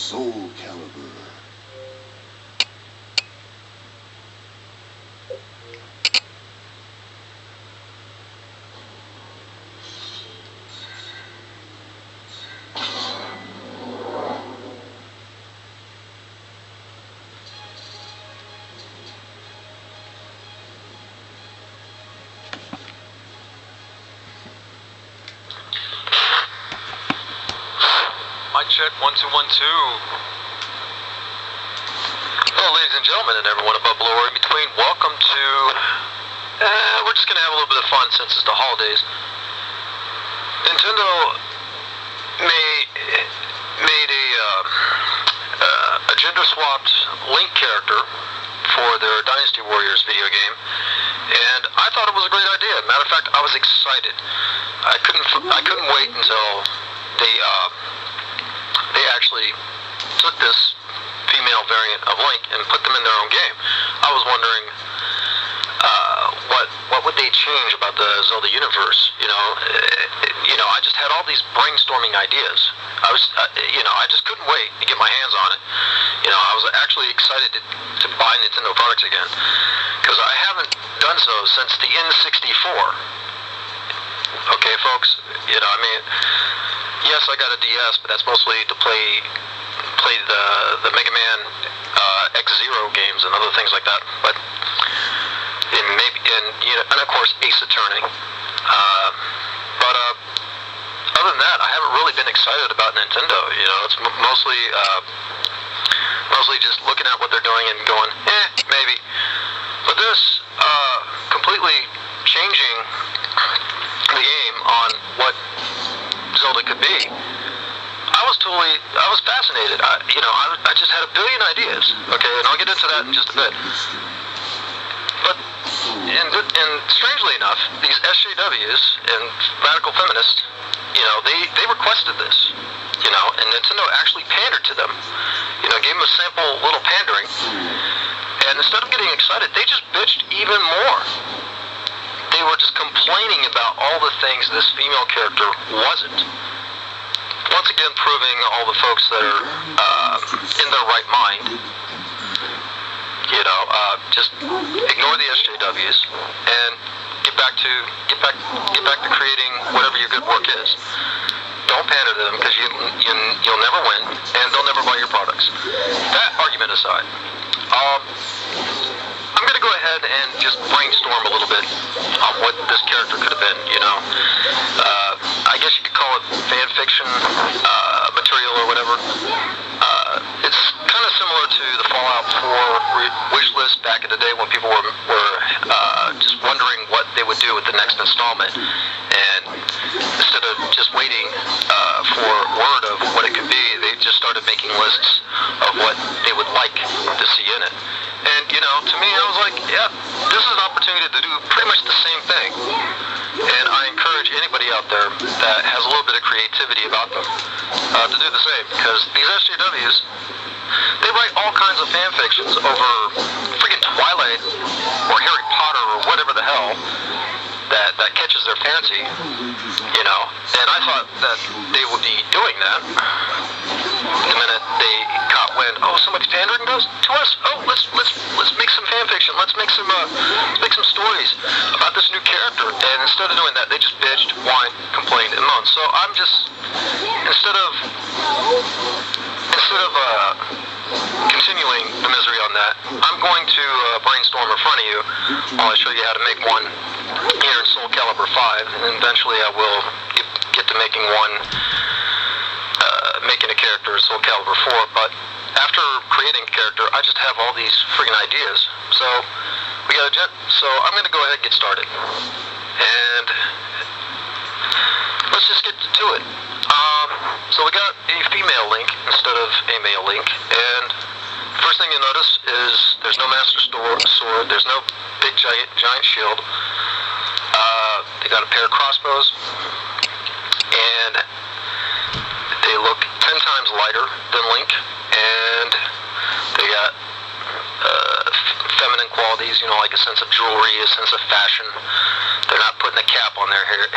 Soul Calibur. Mic check, 1 2 1 2. Well, ladies and gentlemen, and everyone above, below, or in between, welcome to. We're just gonna have a little bit of fun since it's the holidays. Nintendo made a gender-swapped Link character for their Dynasty Warriors video game, and I thought it was a great idea. Matter of fact, I was excited. I couldn't wait until they actually took this female variant of Link and put them in their own game. I was wondering what would they change about the Zelda universe? I just had all these brainstorming ideas. I just couldn't wait to get my hands on it. I was actually excited to buy Nintendo products again because I haven't done so since the N64. Okay, folks. Yes, I got a DS, but that's mostly to play the Mega Man X-Zero games and other things like that. But and of course Ace Attorney. But other than that, I haven't really been excited about Nintendo. It's mostly just looking at what they're doing and going, maybe. But this completely changing the game on what Zelda could be. I was fascinated. I just had a billion ideas. Okay, and I'll get into that in just a bit. But and strangely enough, these SJWs and radical feminists, they requested this. And Nintendo actually pandered to them. Gave them a sample little pandering. And instead of getting excited, they just bitched even more. They were just complaining about all the things this female character wasn't. Once again, proving all the folks that are in their right mind, just ignore the SJWs and get back to creating whatever your good work is. Don't pander to them because you'll never win and they'll never buy your products. That argument aside, I'm going to go ahead and just brainstorm a little bit on what this character could have been, I guess you could call it fan fiction material or whatever. It's kind of similar to the Fallout 4 wish list back in the day when people were just wondering what they would do with the next installment. And instead of just waiting for word of what it could be, they just started making lists of what they would like to see in it. And, to me, I was like, yeah, this is an opportunity to do pretty much the same thing. And I encourage anybody out there that has a little bit of creativity about them to do the same. Because these SJWs, they write all kinds of fan fictions over freaking Twilight or Harry Potter or whatever the hell that catches their fancy, And I thought that they would be doing that the minute they caught wind. Oh, somebody's pandering to us. Oh, let's make some fan fiction. Let's make some stories about this new character. And instead of doing that, they just bitched, whined, complained, and moaned. So I'm just instead of continuing the misery on that, I'm going to brainstorm in front of you while I show you how to make one here in Soul Calibur 5, and eventually I will get to making a character in Soul Calibur 4, but after creating a character, I just have all these friggin' ideas. So I'm going to go ahead and get started. And let's just get to it. So we got a female Link instead of a male Link, and first thing you'll notice is there's no Master Sword, there's no big giant shield. They got a pair of crossbows, and they look 10 times lighter than Link, and they got feminine qualities, like a sense of jewelry, a sense of fashion. They're not putting a cap on their head.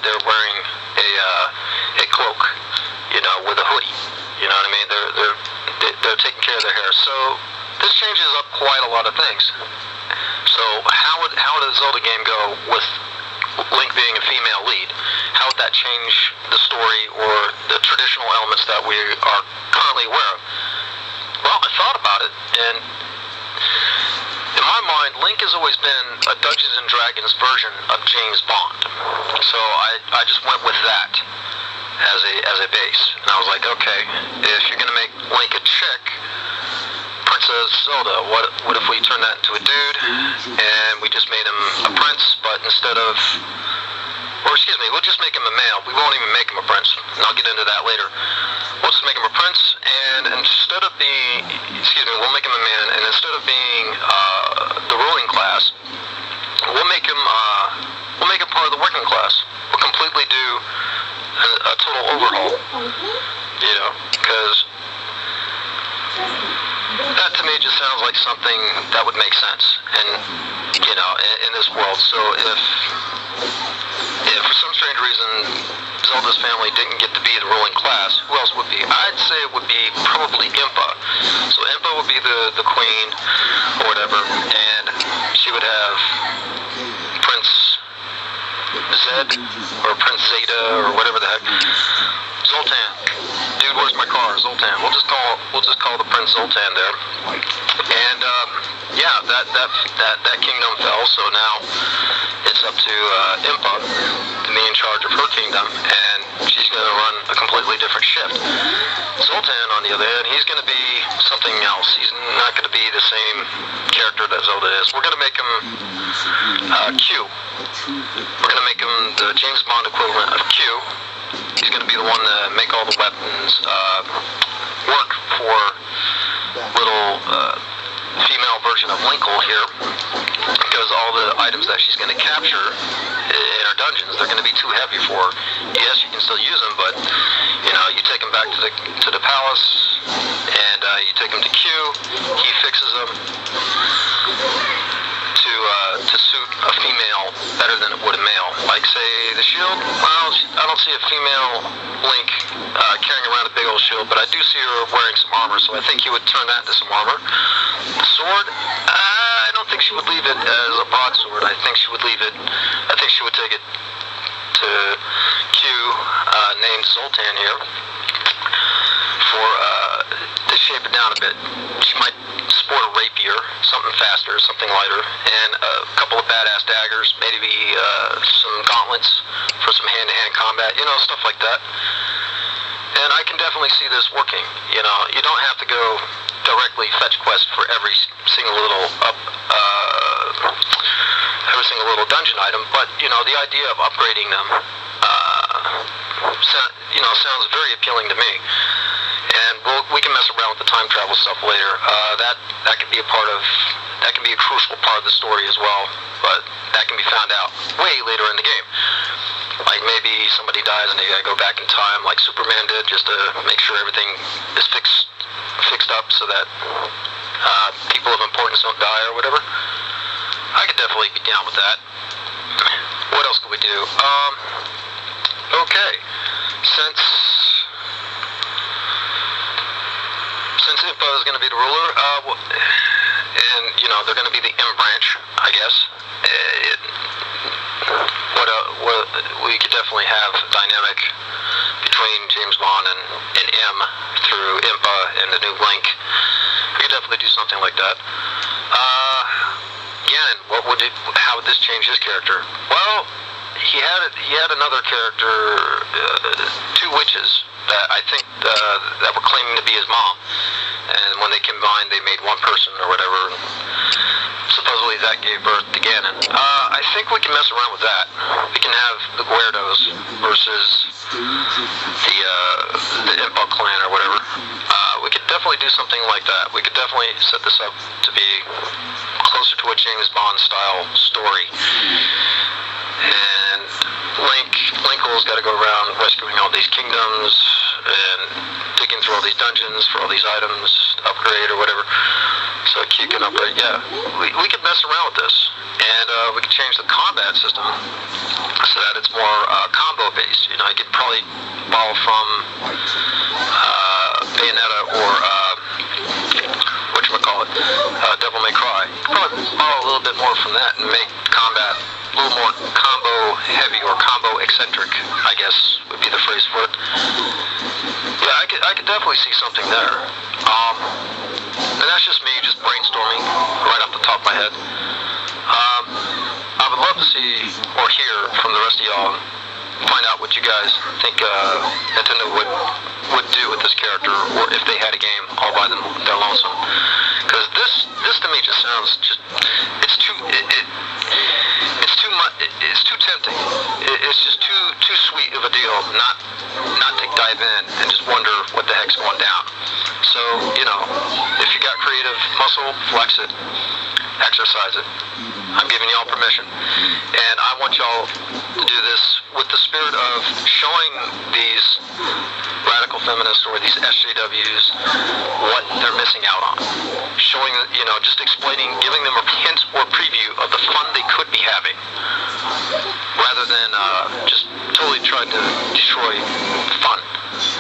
They're wearing a cloak, with a hoodie, You know what I mean? They're taking care of their hair. So this changes up quite a lot of things. So how would the Zelda game go with Link being a female lead? How would that change the story or the traditional elements that we are currently aware of? Well, I thought about it, and in my mind, Link has always been a Dungeons and Dragons version of James Bond. So I just went with that as a base. And I was like, okay, if you're going to make Link a chick, Princess Zelda, what if we turn that into a dude, and we just made him a prince, but instead of, or excuse me, we'll just make him a male. We won't even make him a prince, and I'll get into that later. We'll just make him a prince, and instead of being, we'll make him a man, and instead of being the ruling class, we'll make him part of the working class. We'll completely do a total overhaul, you know, because that to me just sounds like something that would make sense, and you know, in this world. So if for some strange reason Zelda's family didn't get to be the ruling class, who else would be? I'd say it would be probably Impa. So Impa would be the queen or whatever, and she would have Prince Zed or Prince Zeta or whatever the heck. Zoltan. Dude, where's my car? Zoltan. We'll just call the Prince Zoltan there. And yeah, that kingdom fell, so now it's up to Impa to be in charge of her kingdom, and she's going to run a completely different shift. Zoltan, on the other hand, he's going to be something else. He's not going to be the same character that Zelda is. We're going to make him Q. We're going to make him the James Bond equivalent of Q. He's going to be the one to make all the weapons work for little female version of Linkle here, because all the items that she's going to capture in her dungeons, they're going to be too heavy for her. Yes, you can still use them, but you know, you take them back to the palace, and you take them to Q. He fixes them to suit a female better than it would a male. Like, say, the shield, well, I don't see a female Link carrying around a big old shield, but I do see her wearing some armor, so I think he would turn that into some armor. The sword, I don't think she would leave it as a broadsword. I think she would take it to Q, named Zoltan here, to shape it down a bit. She might sport a rapier, something faster, something lighter, and a couple of badass daggers, maybe some gauntlets for some hand-to-hand combat, you know, stuff like that. And I can definitely see this working. You know, you don't have to go directly fetch quest for every single little dungeon item, but you know, the idea of upgrading them, sounds very appealing to me. And we can mess around with the time travel stuff later. That can be a crucial part of the story as well, but that can be found out way later in the game. Like maybe somebody dies and they gotta go back in time, like Superman did, just to make sure everything is fixed up so that people of importance don't die or whatever. I could definitely be down with that. What else could we do? Okay, since Impa is going to be the ruler, and you know, they're going to be the M branch, I guess. We could definitely have a dynamic between James Bond and M through Impa and the new Link. We could definitely do something like that. Again, how would this change his character? Well, he had another character, two witches that I think that were claiming to be his mom, and when they combined, they made one person or whatever. Supposedly that gave birth to Ganon. I think we can mess around with that. We can have the Guerdos versus the Impa clan or whatever. We could definitely do something like that. We could definitely set this up to be closer to a James Bond style story. And Linkle's got to go around rescuing all these kingdoms and digging through all these dungeons for all these items to upgrade or whatever. So Q can upgrade. Yeah, we could mess around with this, and we could change the combat system so that it's more combo based. You know, I could probably borrow from bit more from that and make combat a little more combo heavy or combo eccentric, I guess would be the phrase for it. Yeah, I could definitely see something there. And that's just me just brainstorming right off the top of my head. I would love to see or hear from the rest of y'all, find out what you guys think Nintendo would do with this character, or if they had a game all by their lonesome. Because this to me just sounds it's too much. It's too tempting. It's just too sweet of a deal not to dive in and just wonder what the heck's going down. So if you got creative muscle, flex it, exercise it. I'm giving y'all permission, and I want y'all to do this with the spirit of showing these radical feminists or these SJWs what they're missing out on. Showing, just explaining, giving them a hint or preview of the fun they could be having, rather than just totally trying to destroy fun.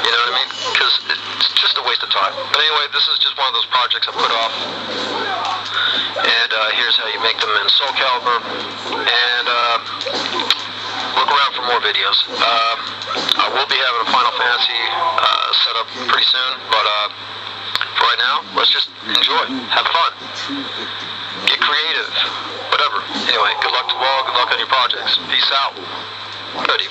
You know what I mean? Because it's just a waste of time. But anyway, this is just one of those projects I put off. And here's how you make them in Soul Calibur. And look around for more videos. I will be having a Final Fantasy set up pretty soon. But for right now, let's just enjoy. Have fun. Get creative. Whatever. Anyway, good luck to all. Good luck on your projects. Peace out. Good evening.